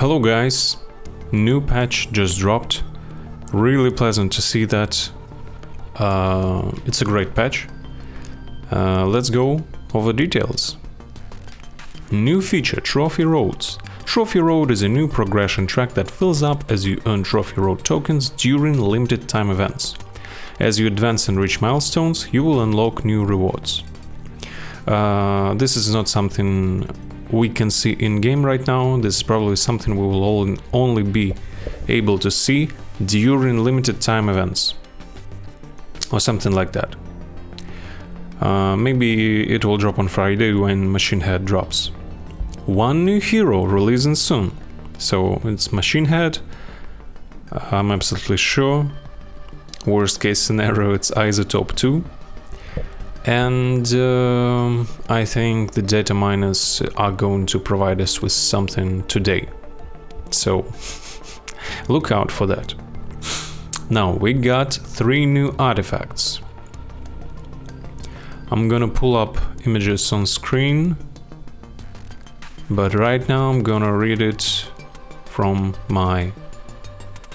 Hello guys, new patch just dropped. Really pleasant to see that. It's a great patch. Let's go over details. New feature, Trophy Roads. Trophy Road is a new progression track that fills up as you earn Trophy Road tokens during limited time events. As you advance and reach milestones, you will unlock new rewards. This is not something we can see in-game right now. This is probably something we will only be able to see during limited time events. Or something like that. Maybe it will drop on Friday when Machine Head drops. One new hero releasing soon. So it's Machine Head. I'm absolutely sure. Worst case scenario, it's Isotope 2. And I think the data miners are going to provide us with something today. So look out for that. Now we got 3 new artifacts. I'm gonna pull up images on screen, but right now I'm gonna read it from my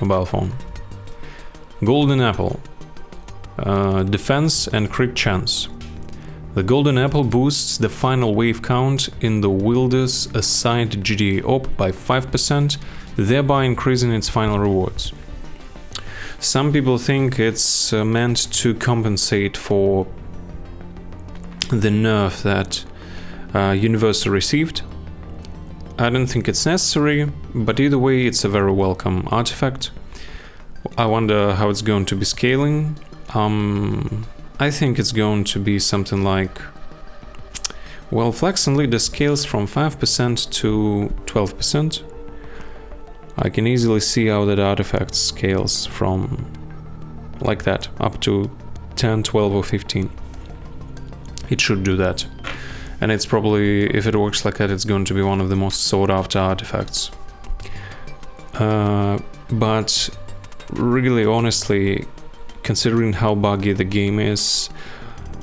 mobile phone. Golden Apple. Defense and crit chance. The Golden Apple boosts the final wave count in the wielder's assigned GDA op by 5%, thereby increasing its final rewards. Some people think it's meant to compensate for the nerf that Universal received. I don't think it's necessary, but either way it's a very welcome artifact. I wonder how it's going to be scaling. I think it's going to be something like... Well, Flex and Leader scales from 5% to 12%. I can easily see how that artifact scales from like that up to 10, 12 or 15. It should do that. And it's probably, if it works like that, it's going to be one of the most sought after artifacts. But really, honestly, considering how buggy the game is,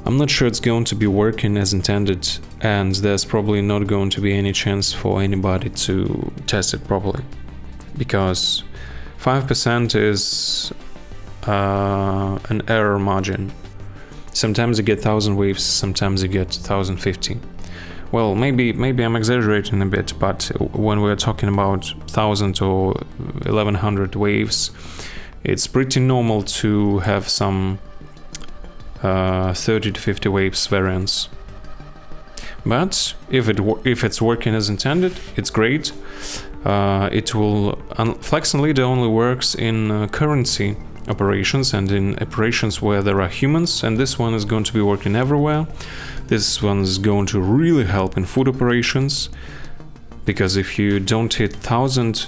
I'm not sure it's going to be working as intended, and there's probably not going to be any chance for anybody to test it properly. Because 5% is an error margin. Sometimes you get 1000 waves, sometimes you get 1050. Well, maybe I'm exaggerating a bit, but when we're talking about 1000 or 1100 waves, it's pretty normal to have some 30 to 50 waves variance. But if it's working as intended, it's great. It will Flex and Leader only works in currency operations and in operations where there are humans, and this one is going to be working everywhere. This one is going to really help in food operations, because if you don't hit 1000,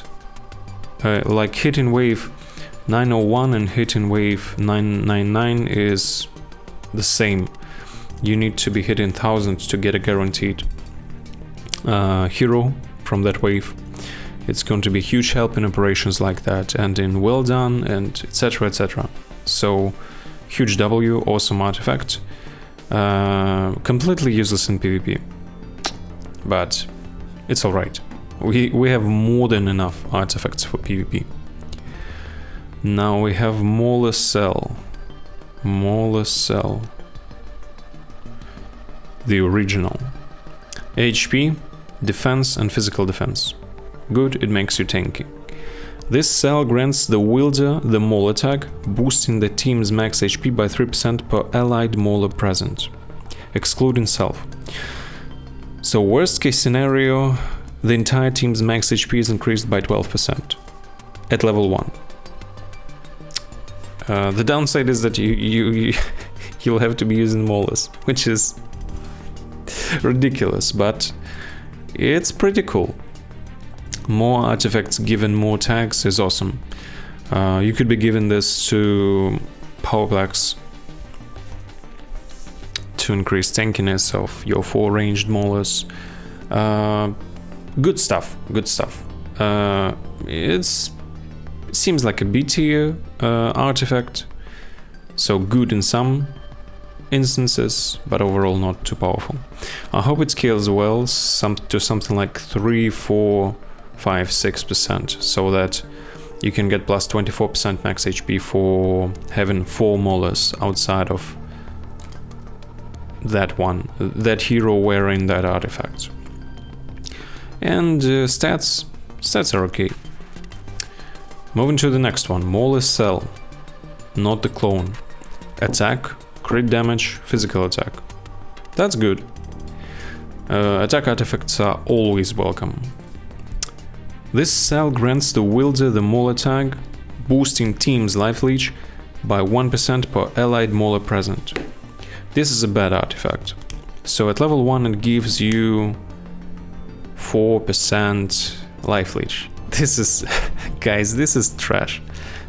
like hitting wave 901 and hitting wave 999 is the same. You need to be hitting 1000 to get a guaranteed hero from that wave. It's going to be huge help in operations like that, and in Well Done, and etc, etc. So, huge W, awesome artifact. Completely useless in PvP. But it's alright. We have more than enough artifacts for PvP. Now we have Mauler Cell. Mauler Cell. The original. HP, defense and physical defense. Good, it makes you tanky. This cell grants the wielder the Maul attack, boosting the team's max HP by 3% per allied Mauler present, excluding self. So worst case scenario, the entire team's max HP is increased by 12% at level 1. The downside is that you'll have to be using Maulers, which is ridiculous, but it's pretty cool. More artifacts given more tags is awesome. You could be giving this to Powerplex to increase tankiness of your 4 ranged Maulers. Good stuff, good stuff. It seems like a B tier artifact, so good in some instances, but overall not too powerful. I hope it scales well to something like 3, 4, 5-6%, so that you can get plus 24% max HP for having 4 molars outside of that hero wearing that artifact. And stats are okay. Moving to the next one, Mauler's Cell, not the clone. Attack, crit damage, physical attack. That's good. Attack artifacts are always welcome. This cell grants the wielder the Mauler tag, boosting team's life leech by 1% per allied Mauler present. This is a bad artifact. So at level 1 it gives you 4% life leech. This is, guys, this is trash.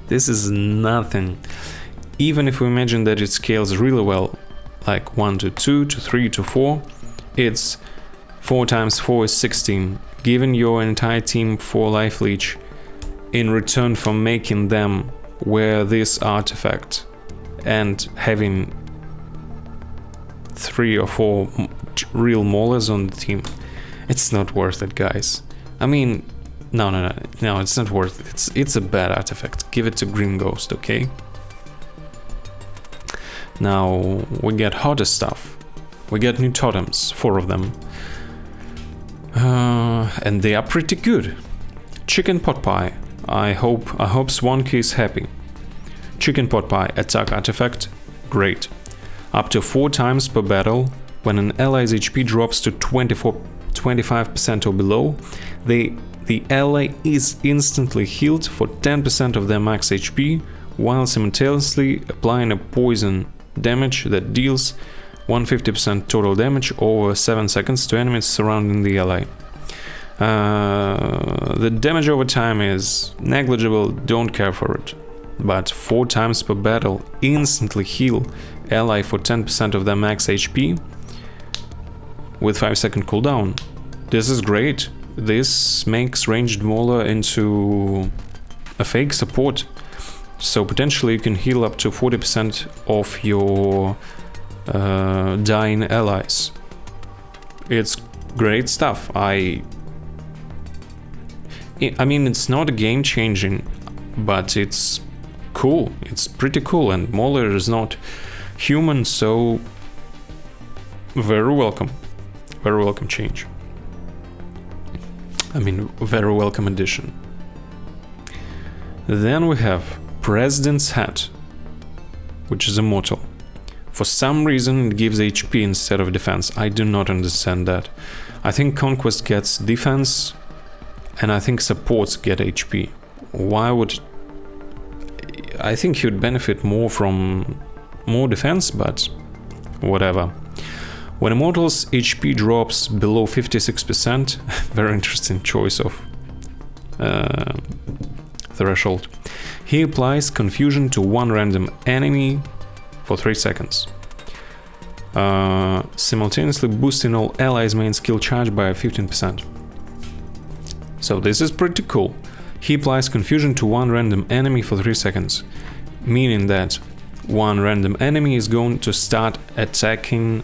This is nothing. Even if we imagine that it scales really well, like 1 to 2 to 3 to 4, it's 4 times 4 is 16, giving your entire team 4 life leech in return for making them wear this artifact and having 3 or 4 real maulers on the team. It's not worth it, guys. I mean, no, it's not worth it. It's a bad artifact. Give it to Green Ghost, okay? Now we get hotter stuff. We get new totems, 4 of them. And they are pretty good. Chicken pot pie. I hope Swanky is happy. Chicken pot pie, attack artifact, great. Up to 4 times per battle, when an ally's HP drops to 25% or below, the ally is instantly healed for 10% of their max HP, while simultaneously applying a poison damage that deals 150% total damage over 7 seconds to enemies surrounding the ally. The damage over time is negligible, don't care for it. But 4 times per battle, instantly heal ally for 10% of their max HP with 5-second cooldown. This is great. This makes ranged Mauler into a fake support. So potentially you can heal up to 40% of your dying allies. It's great stuff. I mean, it's not game changing, but it's cool. It's pretty cool, and Mauler is not human, so very welcome change. I mean, very welcome addition. Then we have President's Hat, which is immortal. For some reason it gives HP instead of defense. I do not understand that. I think Conquest gets defense, and I think supports get HP. Why would... I think he would benefit more from more defense, but whatever. When Immortal's HP drops below 56%, very interesting choice of threshold, he applies confusion to 1 random enemy for 3 seconds, simultaneously boosting all allies' main skill charge by 15%. So this is pretty cool. He applies confusion to 1 random enemy for 3 seconds, meaning that 1 random enemy is going to start attacking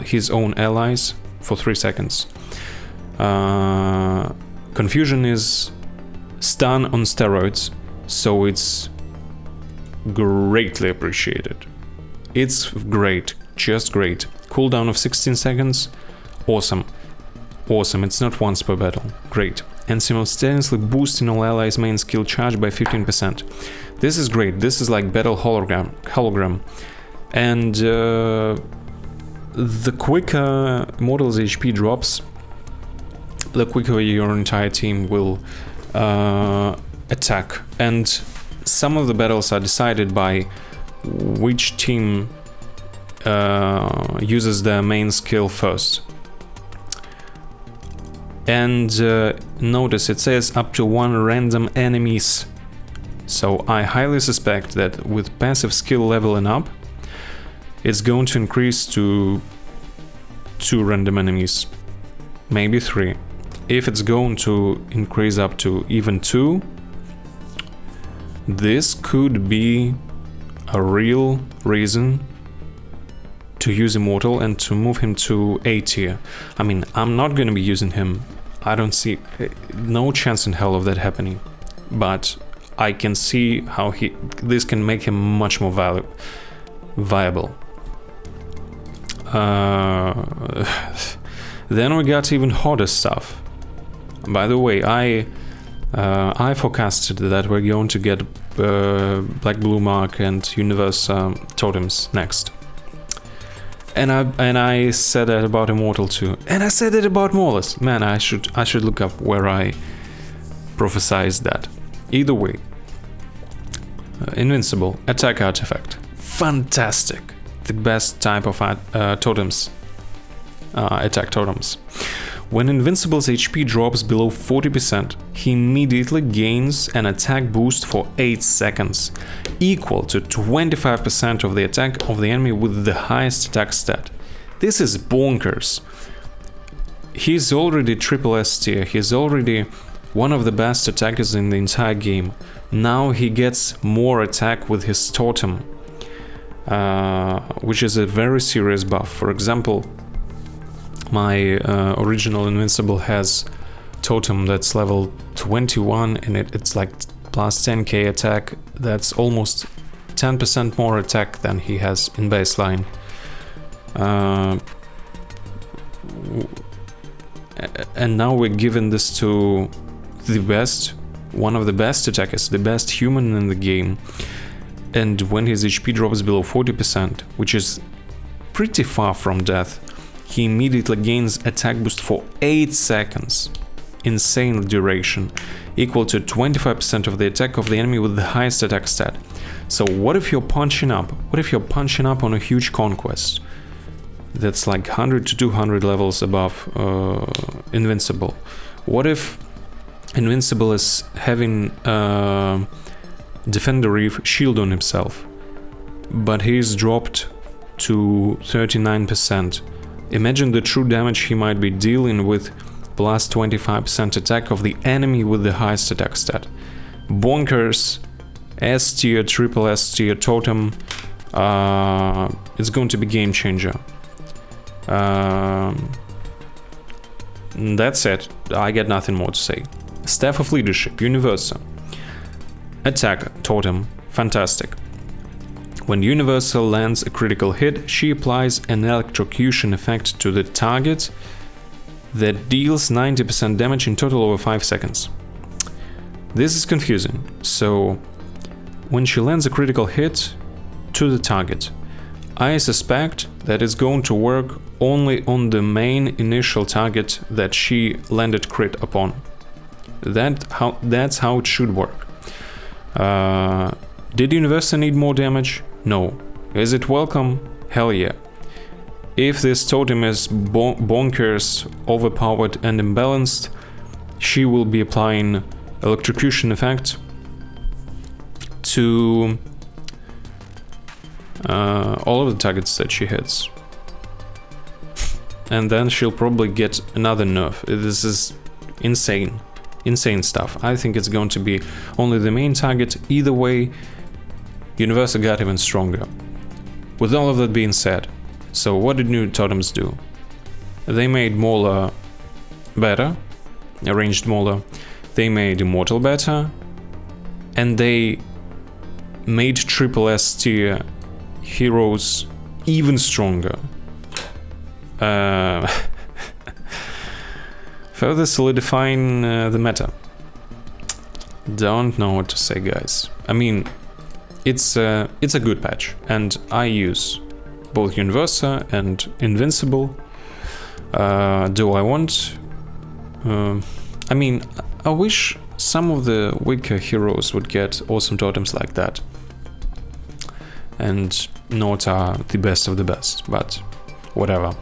his own allies for 3 seconds. Confusion is stun on steroids, so it's greatly appreciated. It's great, just great. Cooldown of 16 seconds, awesome. Awesome, it's not once per battle, great. And simultaneously boosting all allies' main skill charge by 15%. This is great, this is like battle hologram. And the quicker Immortal's HP drops, the quicker your entire team will attack. And some of the battles are decided by which team uses their main skill first. And notice it says up to 1 random enemies. So I highly suspect that with passive skill leveling up, it's going to increase to 2 random enemies, maybe 3. If it's going to increase up to even 2, this could be a real reason to use Immortal and to move him to A tier. I mean, I'm not going to be using him I don't see no chance in hell of that happening. But I can see how this can make him much more viable. Then we got even hotter stuff. By the way, I forecasted that we're going to get Black Blue Mark and Universe totems next. And I said that about Immortal too. And I said it about Morlus. Man, I should look up where I prophesized that. Either way. Invincible, attack artifact. Fantastic. The best type of totems. Attack totems. When Invincible's HP drops below 40%, he immediately gains an attack boost for 8 seconds, equal to 25% of the attack of the enemy with the highest attack stat. This is bonkers. He's already triple S tier, he's already one of the best attackers in the entire game. Now he gets more attack with his totem, which is a very serious buff. For example, my original Invincible has totem that's level 21 and it's like plus 10k attack. That's almost 10% more attack than he has in baseline. And now we're giving this to the best, one of the best attackers, the best human in the game. And when his HP drops below 40%, which is pretty far from death, he immediately gains attack boost for 8 seconds. Insane duration, equal to 25% of the attack of the enemy with the highest attack stat. So what if you're punching up? What if you're punching up on a huge conquest that's like 100 to 200 levels above Invincible? What if Invincible is having Defender Reef shield on himself, but he's dropped to 39%? Imagine the true damage he might be dealing with plus 25% attack of the enemy with the highest attack stat. Bonkers, S tier, triple S tier totem. It's going to be game changer. That's it. I got nothing more to say. Staff of Leadership, Universa. Attack totem, fantastic. When Universal lands a critical hit, she applies an electrocution effect to the target that deals 90% damage in total over 5 seconds. This is confusing. So, when she lands a critical hit to the target, I suspect that it's going to work only on the main initial target that she landed crit upon. That's how it should work. Did Universa need more damage? No. Is it welcome? Hell yeah. If this totem is bonkers, overpowered and imbalanced, she will be applying electrocution effect to all of the targets that she hits. And then she'll probably get another nerf. This is insane. Insane stuff. I think it's going to be only the main target. Either way, Universa got even stronger. With all of that being said, so what did new totems do? They made Mauler better, arranged Mauler. They made Immortal better, and they made triple S tier heroes even stronger. Further solidifying the meta. Don't know what to say, guys. I mean, it's a good patch, and I use both Universa and Invincible. Do I want? I mean, I wish some of the weaker heroes would get awesome totems like that, and not are the best of the best, but whatever.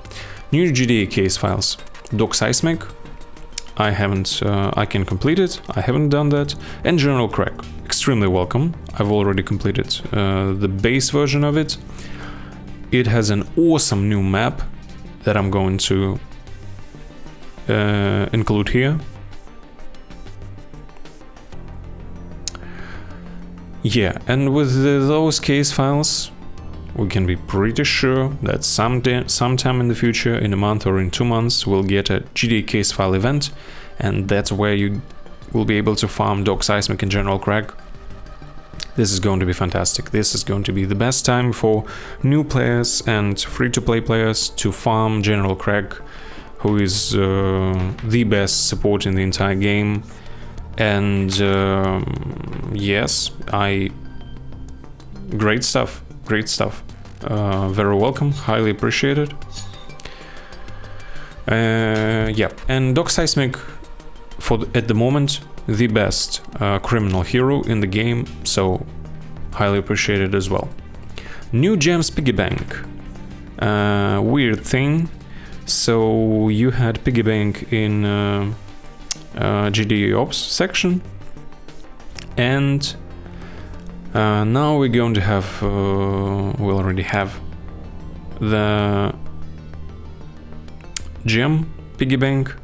New GDA case files. Doc Seismic. I can complete it. I haven't done that. And General Crack. Extremely welcome. I've already completed the base version of it. It has an awesome new map that I'm going to include here. Yeah, and with those case files, we can be pretty sure that sometime in the future, in a month or in 2 months, we'll get a GDA case file event, and that's where you will be able to farm Doc Seismic and General Craig. This is going to be fantastic. This is going to be the best time for new players and free-to-play players to farm General Craig, who is the best support in the entire game. And yes, great stuff, very welcome, highly appreciated. Yeah, and Doc Seismic at the moment the best criminal hero in the game, so highly appreciated as well. New gems piggy bank, weird thing. So you had piggy bank in GDA Ops section, and now we're going to have we already have the gem piggy bank.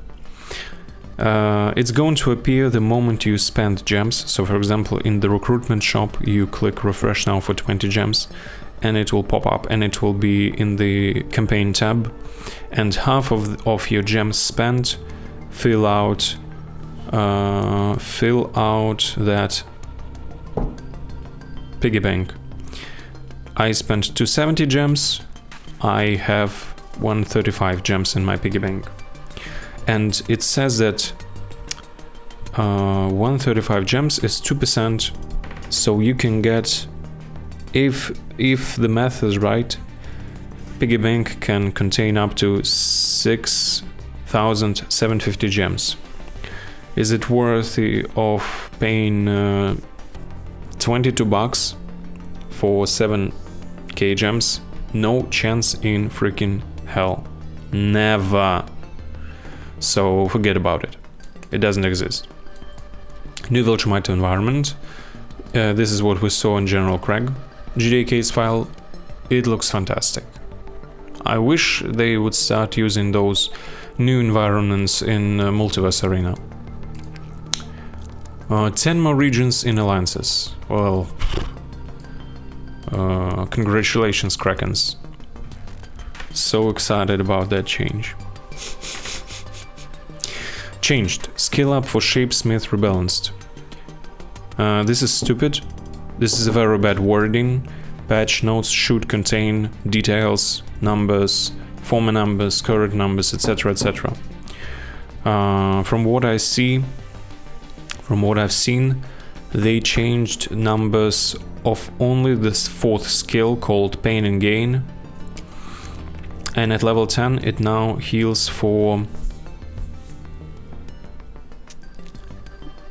It's going to appear the moment you spend gems. So for example, in the recruitment shop you click refresh now for 20 gems and it will pop up, and it will be in the campaign tab, and half of your gems spent fill out that piggy bank. I spent 270 gems, I have 135 gems in my piggy bank. And it says that 135 gems is 2%, so you can get, if the math is right, piggy bank can contain up to 6,750 gems. Is it worthy of paying $22 for 7k gems? No chance in freaking hell. Never. So forget about it. It doesn't exist. New Viltrumite environment. This is what we saw in General Craig. GDA case file. It looks fantastic. I wish they would start using those new environments in Multiverse Arena. 10 more regions in alliances. Well, congratulations, Krakens. So excited about that change. Changed. Skill up for Shapesmith Rebalanced. This is stupid. This is a very bad wording. Patch notes should contain details, numbers, former numbers, current numbers, etc, etc. From what I've seen, they changed numbers of only this 4th skill called Pain and Gain. And at level 10 it now heals for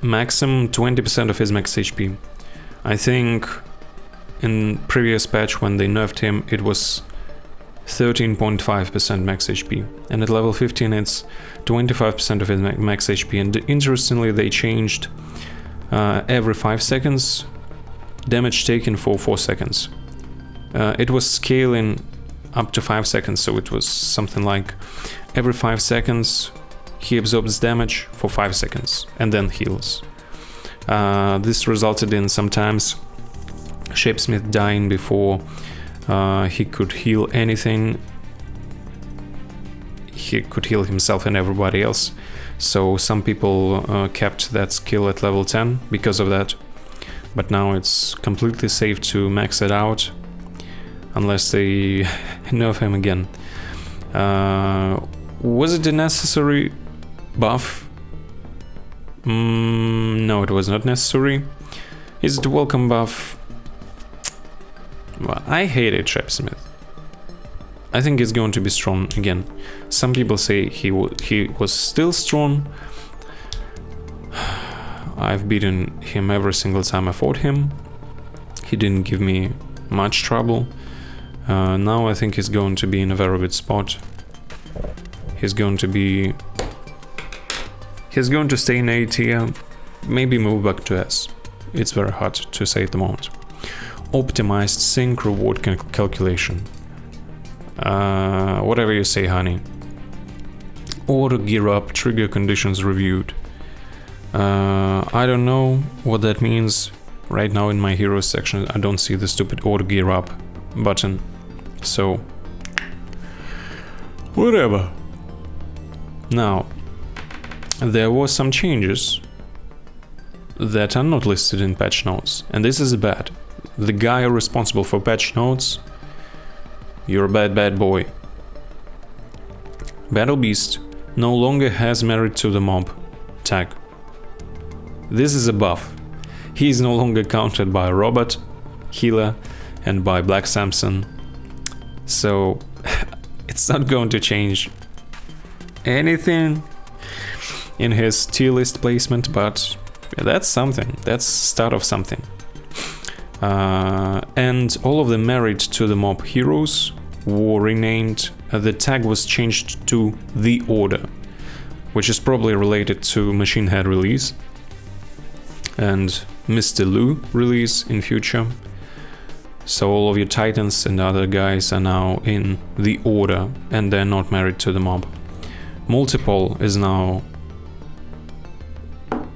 maximum 20% of his max HP. I think in previous patch when they nerfed him it was 13.5% max HP, and at level 15 it's 25% of his max HP. And interestingly, they changed every 5 seconds damage taken for 4 seconds. It was scaling up to 5 seconds, so it was something like every 5 seconds he absorbs damage for 5 seconds and then heals. This resulted in sometimes Shapesmith dying before he could heal anything. He could heal himself and everybody else. So some people kept that skill at level 10 because of that. But now it's completely safe to max it out unless they nerf him again. Was it a necessary buff? No, it was not necessary. Is it a welcome buff? Well, I hated Shapesmith. I think he's going to be strong again. Some people say he was still strong. I've beaten him every single time I fought him. He didn't give me much trouble. Now I think he's going to be in a very good spot. He's going to stay in A tier, maybe move back to S. It's very hard to say at the moment. Optimized sync reward calculation. Whatever you say, honey. Auto gear up, trigger conditions reviewed. I don't know what that means. Right now in my heroes section I don't see the stupid auto gear up button. So whatever. Now there were some changes that are not listed in patch notes, and this is bad. The guy responsible for patch notes, you're a bad boy. Battle Beast no longer has married to the mob tag. This is a buff. He is no longer counted by Robot, Healer, and by Black Samson. So it's not going to change anything in his tier list placement, but that's something. That's start of something. And all of the married to the mob heroes were renamed. The tag was changed to The Order, which is probably related to Machine Head release and Mr. Lu release in future. So all of your Titans and other guys are now in The Order, and they're not married to the mob. Multiple is now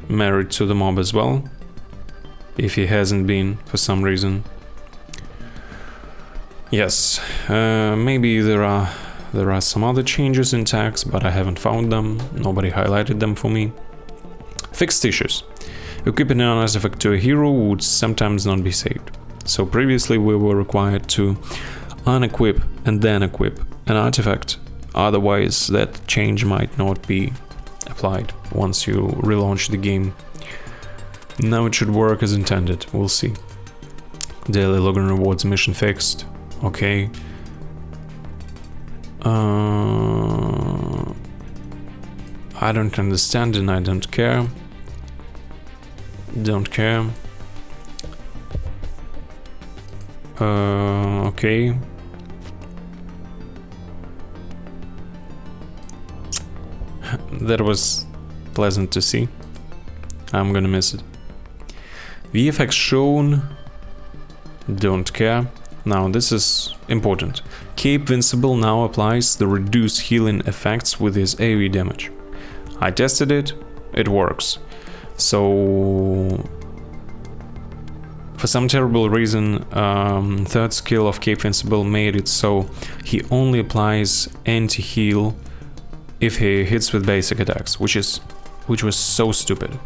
married to the mob as well, if he hasn't been for some reason. Yes, maybe there are some other changes in tags, but I haven't found them. Nobody highlighted them for me. Fixed issues. Equipping an artifact to a hero would sometimes not be saved. So previously we were required to unequip and then equip an artifact, otherwise that change might not be applied once you relaunch the game. Now it should work as intended, we'll see. Daily login rewards mission fixed, okay. I don't understand and I don't care. Don't care. Okay. That was pleasant to see. I'm gonna miss it. VFX shown. Don't care. Now this is important. Cape Invincible now applies the reduced healing effects with his AoE damage. I tested it, it works. So for some terrible reason, third skill of Cape Invincible made it so he only applies anti-heal if he hits with basic attacks, which was so stupid.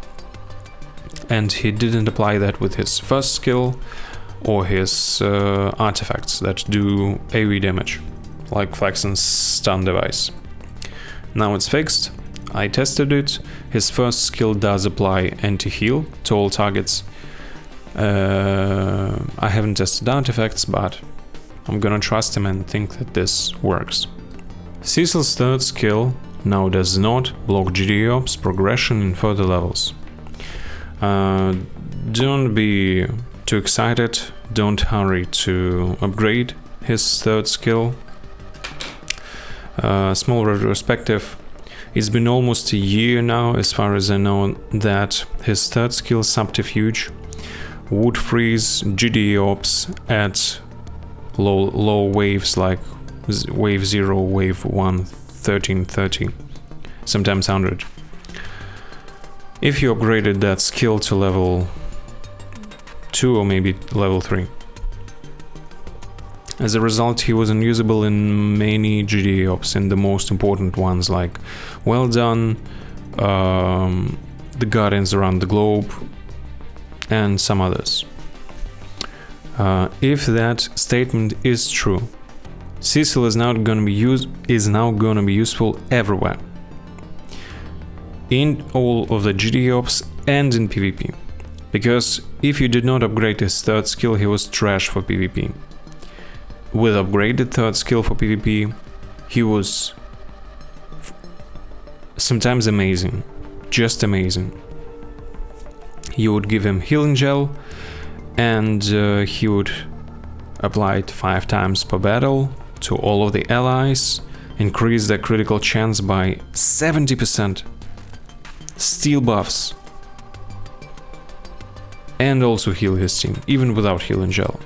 And he didn't apply that with his first skill or his artifacts that do AoE damage, like Flaxen's stun device. Now it's fixed. I tested it. His first skill does apply anti-heal to all targets. I haven't tested artifacts, but I'm gonna trust him and think that this works. Cecil's third skill now does not block GDOps progression in further levels. Don't be too excited, don't hurry to upgrade his third skill. Small retrospective. It's been almost a year now, as far as I know, that his third skill, Subterfuge, would freeze GDOps at low waves like wave 0, wave 1, 1330, sometimes 100. If you upgraded that skill to level 2 or maybe level 3. As a result, he was unusable in many GDOps, in the most important ones like Well Done, the Guardians Around the Globe, and some others. If that statement is true, Cecil is now going to be useful everywhere, in all of the GDOps and in PvP, because if you did not upgrade his third skill, he was trash for PvP. With upgraded third skill for PvP, he was sometimes amazing, just amazing. You would give him healing gel, and he would apply it 5 times per battle to all of the allies, increase their critical chance by 70%, steal buffs, and also heal his team, even without healing gel.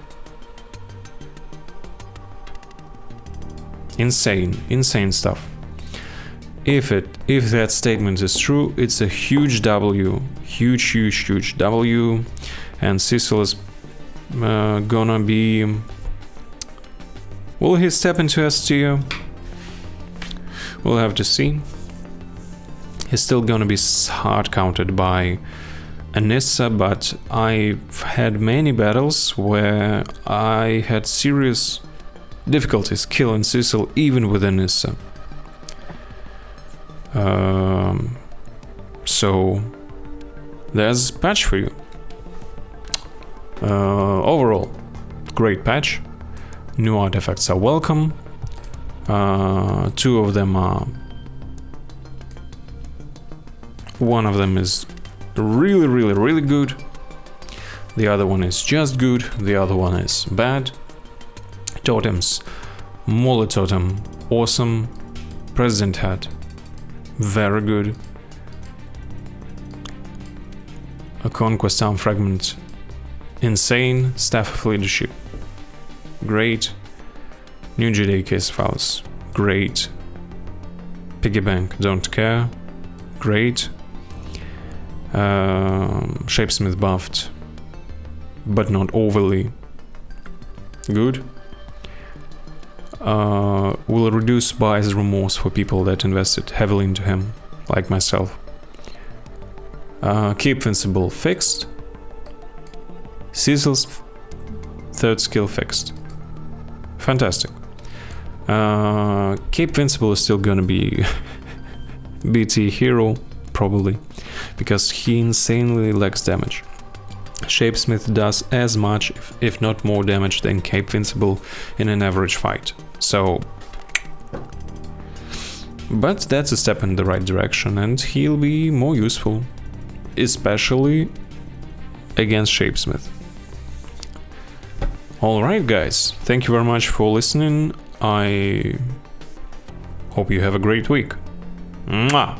Insane stuff. If that statement is true, it's a huge W, huge W, and Cecil is gonna be. Will he step into S tier? We'll have to see. He's still gonna be hard countered by Anissa, but I've had many battles where I had serious difficulties killing Cecil even with Anissa. So there's a patch for you. Overall, great patch. New artifacts are welcome. 2 of them are... One of them is really good. The other one is just good. The other one is bad. Totems. Mola totem, awesome. President hat, very good. A conquest arm fragment, insane. Staff of leadership, great. New Jedi case files, great. Piggy bank, don't care, great. Shapesmith buffed, but not overly good. Will reduce buyer's remorse for people that invested heavily into him, like myself. Keep Invincible fixed. Cecil's 3rd skill fixed. Fantastic. Keep Invincible is still gonna be BT hero, probably, because he insanely lacks damage. Shapesmith does as much, if not more damage than Cape Invincible in an average fight. So, but that's a step in the right direction, and he'll be more useful, especially against Shapesmith. Alright guys, thank you very much for listening. I hope you have a great week. Mwah!